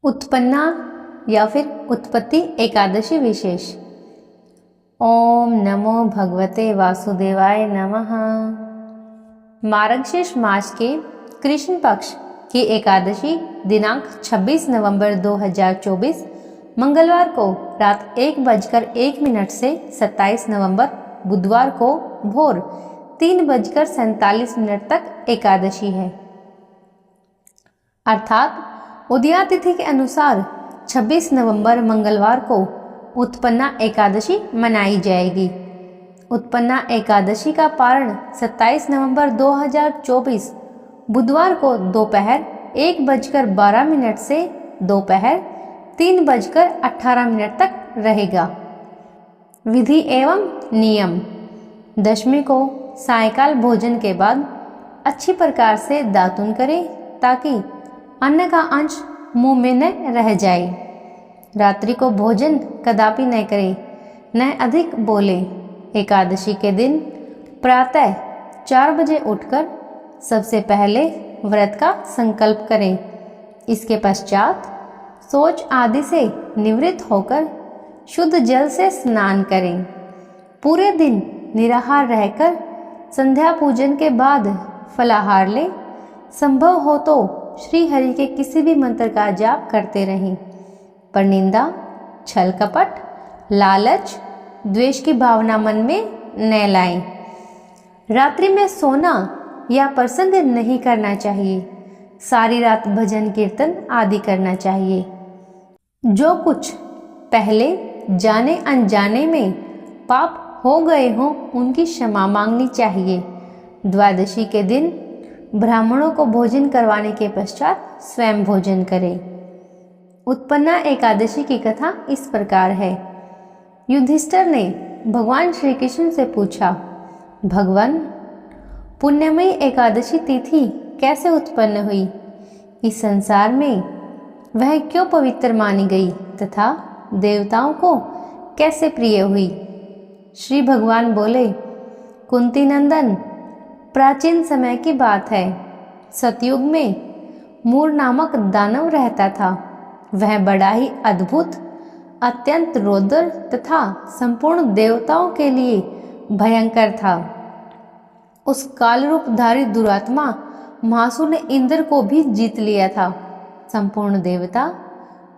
उत्पन्ना या फिर उत्पत्ति एकादशी विशेष। ओम नमो भगवते वासुदेवाय नमः। मार्गशीर्ष मास के कृष्ण पक्ष की एकादशी दिनांक 26 नवंबर 2024 मंगलवार को रात 1:01 से 27 नवंबर बुधवार को भोर 3:47 तक एकादशी है। अर्थात उदया तिथि के अनुसार 26 नवंबर मंगलवार को उत्पन्ना एकादशी मनाई जाएगी। उत्पन्ना एकादशी का पारण 27 नवंबर 2024 बुधवार को दोपहर 1:12 से दोपहर 3:18 तक रहेगा। विधि एवं नियम: दशमी को सायंकाल भोजन के बाद अच्छी प्रकार से दातुन करें ताकि अन्न का अंश मुंह में न रह जाए। रात्रि को भोजन कदापि न करें, न अधिक बोले। एकादशी के दिन प्रातः 4 बजे उठकर सबसे पहले व्रत का संकल्प करें। इसके पश्चात शौच आदि से निवृत्त होकर शुद्ध जल से स्नान करें। पूरे दिन निराहार रहकर संध्या पूजन के बाद फलाहार लें। संभव हो तो श्री हरि के किसी भी मंत्र का जाप करते रहें, पर निंदा, छल कपट, लालच, द्वेष की भावना मन में न लाएं। रात्रि में सोना या प्रसंग नहीं करना चाहिए। सारी रात भजन कीर्तन आदि करना चाहिए। जो कुछ पहले जाने अनजाने में पाप हो गए हों उनकी क्षमा मांगनी चाहिए। द्वादशी के दिन ब्राह्मणों को भोजन करवाने के पश्चात स्वयं भोजन करें। उत्पन्ना एकादशी की कथा इस प्रकार है। युधिष्ठिर ने भगवान श्री कृष्ण से पूछा, भगवान, पुण्यमयी एकादशी तिथि कैसे उत्पन्न हुई? इस संसार में वह क्यों पवित्र मानी गई तथा देवताओं को कैसे प्रिय हुई? श्री भगवान बोले, कुंती नंदन, प्राचीन समय की बात है। सतयुग में मूर नामक दानव रहता था। वह बड़ा ही अद्भुत, अत्यंत रौद्र तथा संपूर्ण देवताओं के लिए भयंकर था। उस काल रूपधारी दुरात्मा महासुर ने इंद्र को भी जीत लिया था। संपूर्ण देवता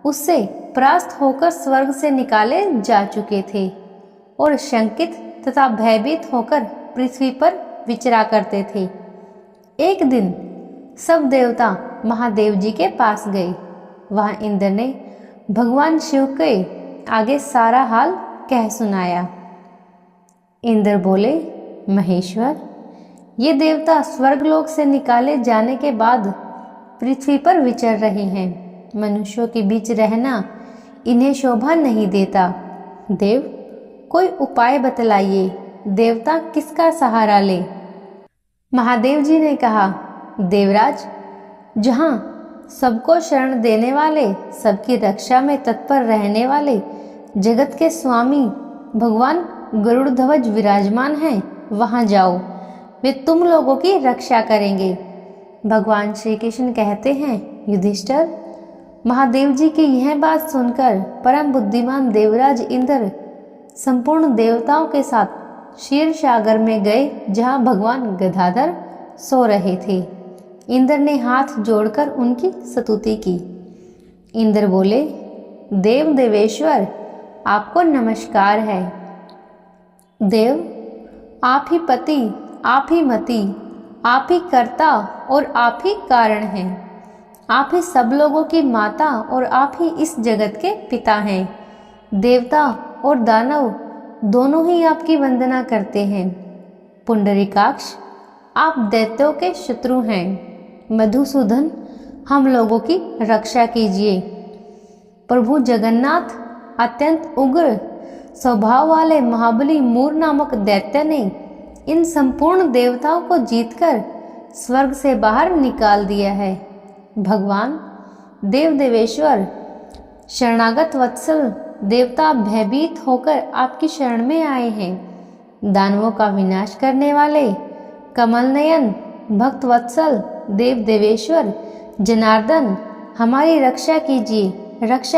उससे परास्त होकर स्वर्ग से निकाले जा चुके थे और शंकित तथा भयभीत होकर पृथ्वी पर विचरा करते थे। एक दिन सब देवता महादेव जी के पास गए। वहां इंद्र ने भगवान शिव के आगे सारा हाल कह सुनाया। इंद्र बोले, महेश्वर, ये देवता स्वर्गलोक से निकाले जाने के बाद पृथ्वी पर विचर रहे हैं। मनुष्यों के बीच रहना इन्हें शोभा नहीं देता। देव, कोई उपाय बतलाइए। देवता किसका सहारा ले? महादेव जी ने कहा, देवराज, जहाँ सबको शरण देने वाले, सबकी रक्षा में तत्पर रहने वाले जगत के स्वामी भगवान गरुड़ ध्वज विराजमान हैं, वहाँ जाओ। वे तुम लोगों की रक्षा करेंगे। भगवान श्री कृष्ण कहते हैं, युधिष्ठिर, महादेव जी की यह बात सुनकर परम बुद्धिमान देवराज इंद्र संपूर्ण देवताओं के साथ क्षीर सागर में गए, जहाँ भगवान गदाधर सो रहे थे। इंद्र ने हाथ जोड़कर उनकी स्तुति की। इंद्र बोले, देव देवेश्वर, आपको नमस्कार है। देव, आप ही पति, आप ही मति, आप ही कर्ता और आप ही कारण हैं। आप ही सब लोगों की माता और आप ही इस जगत के पिता हैं। देवता और दानव दोनों ही आपकी वंदना करते हैं। पुंडरीकाक्ष, आप दैत्यों के शत्रु हैं। मधुसूदन, हम लोगों की रक्षा कीजिए। प्रभु जगन्नाथ, अत्यंत उग्र स्वभाव वाले महाबली मूर नामक दैत्य ने इन संपूर्ण देवताओं को जीतकर स्वर्ग से बाहर निकाल दिया है। भगवान देव देवेश्वर, शरणागत वत्सल देवता भयभीत होकर आपकी शरण में आए हैं। दानवों का विनाश करने वाले कमल नयन भक्त वत्सल देव देवेश्वर जनार्दन, हमारी रक्षा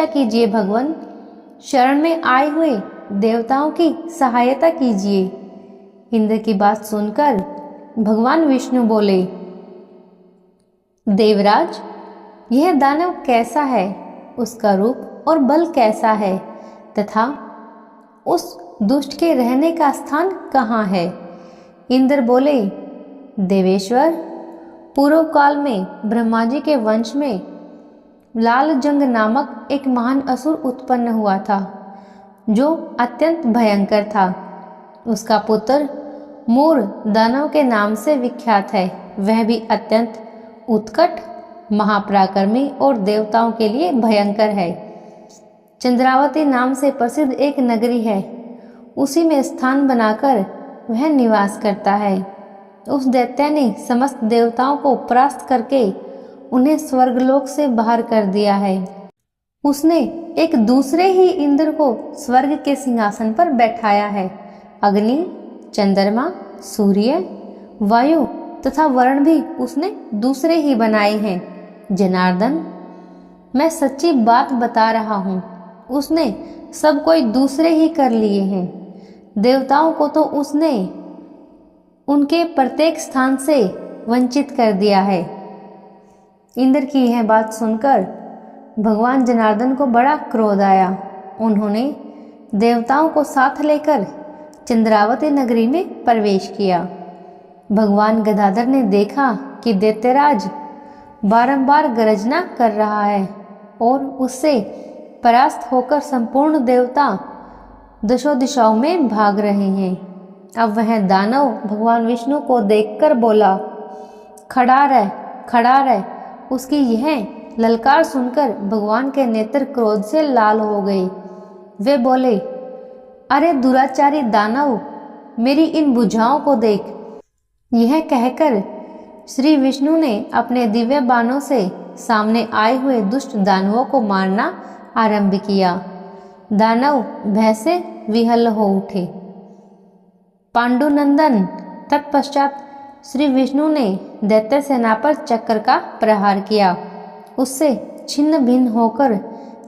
कीजिए भगवान, शरण में आए हुए देवताओं की सहायता कीजिए। इंद्र की बात सुनकर भगवान विष्णु बोले, देवराज, यह दानव कैसा है, उसका रूप और बल कैसा है, तथा उस दुष्ट के रहने का स्थान कहाँ है? इंद्र बोले, देवेश्वर, पूर्व काल में ब्रह्मा जी के वंश में लालजंग नामक एक महान असुर उत्पन्न हुआ था, जो अत्यंत भयंकर था। उसका पुत्र मूर दानव के नाम से विख्यात है। वह भी अत्यंत उत्कट, महापराक्रमी और देवताओं के लिए भयंकर है। चंद्रावती नाम से प्रसिद्ध एक नगरी है, उसी में स्थान बनाकर वह निवास करता है। उस दैत्य ने समस्त देवताओं को परास्त करके उन्हें स्वर्गलोक से बाहर कर दिया है। उसने एक दूसरे ही इंद्र को स्वर्ग के सिंहासन पर बैठाया है। अग्नि, चंद्रमा, सूर्य, वायु तथा वरुण भी उसने दूसरे ही बनाए हैं। जनार्दन, मैं सच्ची बात बता रहा हूँ, उसने सब कोई दूसरे ही कर लिए हैं। देवताओं को तो उसने उनके प्रत्येक स्थान से वंचित कर दिया है। इंद्र की यह बात सुनकर भगवान जनार्दन को बड़ा क्रोध आया। उन्होंने देवताओं को साथ लेकर चंद्रावती नगरी में प्रवेश किया। भगवान गदाधर ने देखा कि दैत्यराज बारंबार गर्जना कर रहा है और उससे परास्त होकर संपूर्ण देवता दशों दिशाओं में भाग रहे हैं। अब वह दानव भगवान विष्णु को देखकर बोला, खड़ा रह, खड़ा रह। उसकी यह ललकार सुनकर भगवान के नेत्र क्रोध से लाल हो गए। वे बोले, अरे दुराचारी दानव, मेरी इन भुजाओं को देख। यह कहकर श्री विष्णु ने अपने दिव्य बाणों से सामने आए हुए दुष्ट दानवों को मारना आरंभ किया। दानव भय से विहल हो उठे। पांडुनंदन, तत्पश्चात श्री विष्णु ने दैत्य सेना पर चक्र का प्रहार किया। उससे छिन्न भिन्न होकर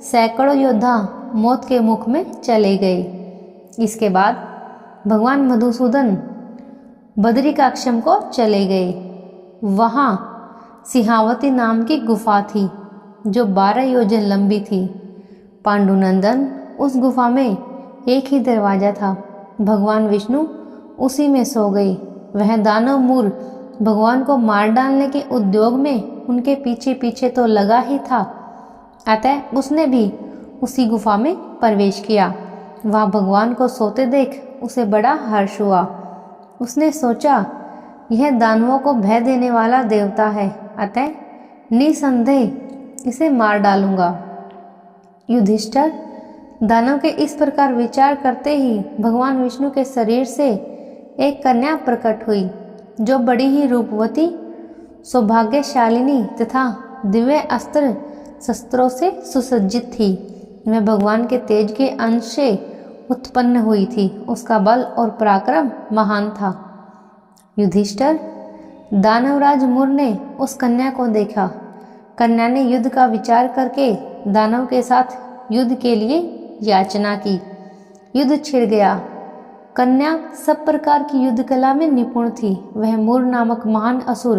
सैकड़ों योद्धा मौत के मुख में चले गए। इसके बाद भगवान मधुसूदन बदरिकाश्रम को चले गए। वहाँ सिंहावती नाम की गुफा थी, जो 12 योजन लंबी थी। पांडुनंदन, उस गुफा में एक ही दरवाजा था। भगवान विष्णु उसी में सो गए। वह दानव मूर भगवान को मार डालने के उद्योग में उनके पीछे पीछे तो लगा ही था, अतः उसने भी उसी गुफा में प्रवेश किया। वह भगवान को सोते देख उसे बड़ा हर्ष हुआ। उसने सोचा, यह दानवों को भय देने वाला देवता है, अतः निसंदेह इसे मार डालूंगा। युधिष्ठिर, दानव के इस प्रकार विचार करते ही भगवान विष्णु के शरीर से एक कन्या प्रकट हुई, जो बड़ी ही रूपवती, सौभाग्यशालिनी तथा दिव्य अस्त्र शस्त्रों से सुसज्जित थी। वह भगवान के तेज के अंश से उत्पन्न हुई थी। उसका बल और पराक्रम महान था। युधिष्ठिर, दानवराज मूर ने उस कन्या को देखा। कन्या ने युद्ध का विचार करके दानव के साथ युद्ध के लिए याचना की। युद्ध छिड़ गया। कन्या सब प्रकार की युद्ध कला में निपुण थी। वह मूर नामक महान असुर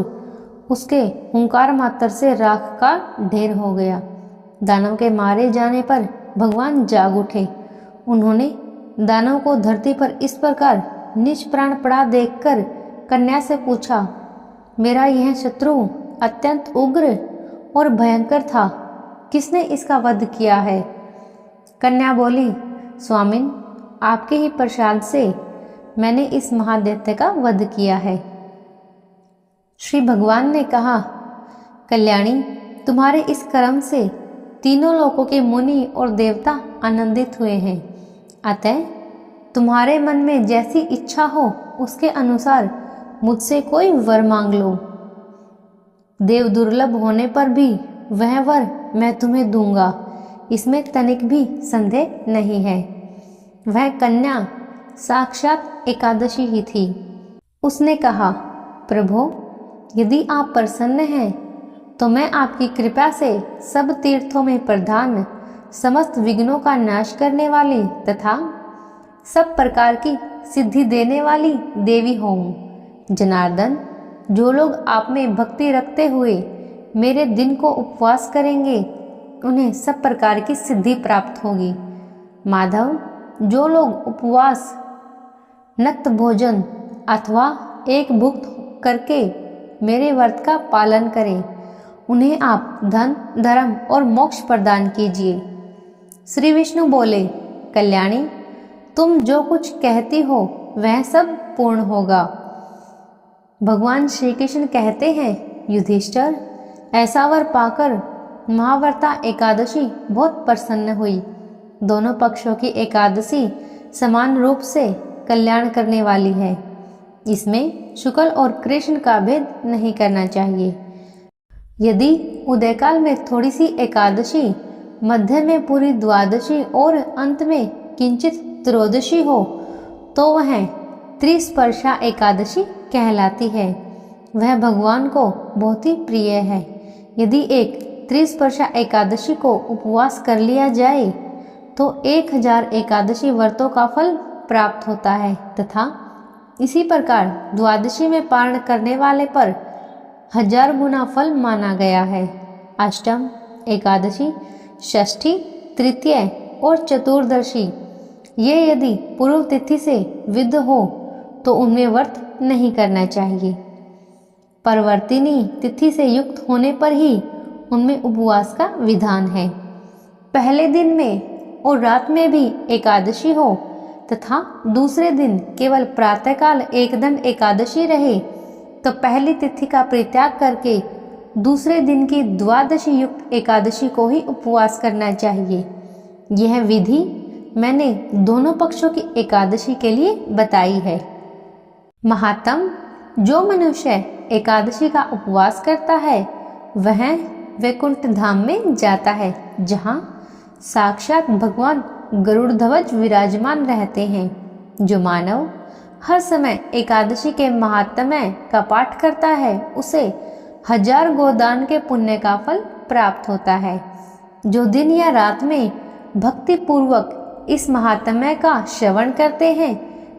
उसके हुंकार मात्र से राख का ढेर हो गया। दानव के मारे जाने पर भगवान जाग उठे। उन्होंने दानव को धरती पर इस प्रकार निष्प्राण पड़ा देखकर कन्या से पूछा, मेरा यह शत्रु अत्यंत उग्र और भयंकर था, किसने इसका वध किया है? कन्या बोली, स्वामिन, आपके ही प्रसाद से मैंने इस महादैत्य का वध किया है। श्री भगवान ने कहा, कल्याणी, तुम्हारे इस कर्म से तीनों लोकों के मुनि और देवता आनंदित हुए हैं। अतः तुम्हारे मन में जैसी इच्छा हो उसके अनुसार मुझसे कोई वर मांग लो। देव दुर्लभ होने पर भी वह वर मैं तुम्हें दूंगा, इसमें तनिक भी संदेह नहीं है। वह कन्या साक्षात एकादशी ही थी। उसने कहा, प्रभो, यदि आप प्रसन्न हैं तो मैं आपकी कृपा से सब तीर्थों में प्रधान, समस्त विघ्नों का नाश करने वाली तथा सब प्रकार की सिद्धि देने वाली देवी हूँ। जनार्दन, जो लोग आप में भक्ति रखते हुए मेरे दिन को उपवास करेंगे उन्हें सब प्रकार की सिद्धि प्राप्त होगी। माधव, जो लोग उपवास, नक्त भोजन अथवा एक भुक्त करके मेरे व्रत का पालन करें उन्हें आप धन, धर्म और मोक्ष प्रदान कीजिए। श्री विष्णु बोले, कल्याणी, तुम जो कुछ कहती हो वह सब पूर्ण होगा। भगवान श्री कृष्ण कहते हैं, युधिष्ठिर, ऐसा वर पाकर महाव्रता एकादशी बहुत प्रसन्न हुई। दोनों पक्षों की एकादशी समान रूप से कल्याण करने वाली है। इसमें शुक्ल और कृष्ण का भेद नहीं करना चाहिए। यदि उदयकाल में थोड़ी सी एकादशी, मध्य में पूरी द्वादशी और अंत में किंचित त्रयोदशी हो तो वह त्रिस्पर्शा एकादशी कहलाती है। वह भगवान को बहुत ही प्रिय है। यदि एक त्रिस्पर्शा एकादशी को उपवास कर लिया जाए तो 1000 एकादशी व्रतों का फल प्राप्त होता है तथा इसी प्रकार द्वादशी में पारण करने वाले पर 1000 गुना फल माना गया है। अष्टम एकादशी, षष्ठी, तृतीय और चतुर्दशी ये यदि पूर्व तिथि से विद्ध हो तो उनमें व्रत नहीं करना चाहिए। परवर्तिनी तिथि से युक्त होने पर ही उनमें उपवास का विधान है। पहले दिन में और रात में भी एकादशी हो तथा दूसरे दिन केवल प्रातःकाल एकदंड एकादशी रहे तो पहली तिथि का परित्याग करके दूसरे दिन की द्वादशी युक्त एकादशी को ही उपवास करना चाहिए। यह विधि मैंने दोनों पक्षों की एकादशी के लिए बताई है। महात्म, जो मनुष्य एकादशी का उपवास करता है वह वैकुंठ धाम में जाता है, जहाँ साक्षात भगवान गरुड़ध्वज विराजमान रहते हैं। जो मानव हर समय एकादशी के महात्म्य का पाठ करता है उसे 1000 गोदान के पुण्य का फल प्राप्त होता है। जो दिन या रात में भक्ति पूर्वक इस महात्म्य का श्रवण करते हैं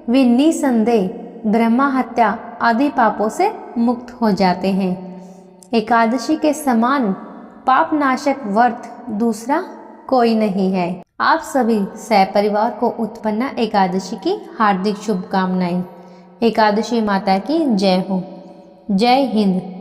वे निसंदेह ब्रह्मा हत्या आदि पापों से मुक्त हो जाते हैं। एकादशी के समान पाप नाशक व्रत दूसरा कोई नहीं है। आप सभी सपरिवार को उत्पन्ना एकादशी की हार्दिक शुभकामनाएं। एकादशी माता की जय हो। जय हिंद।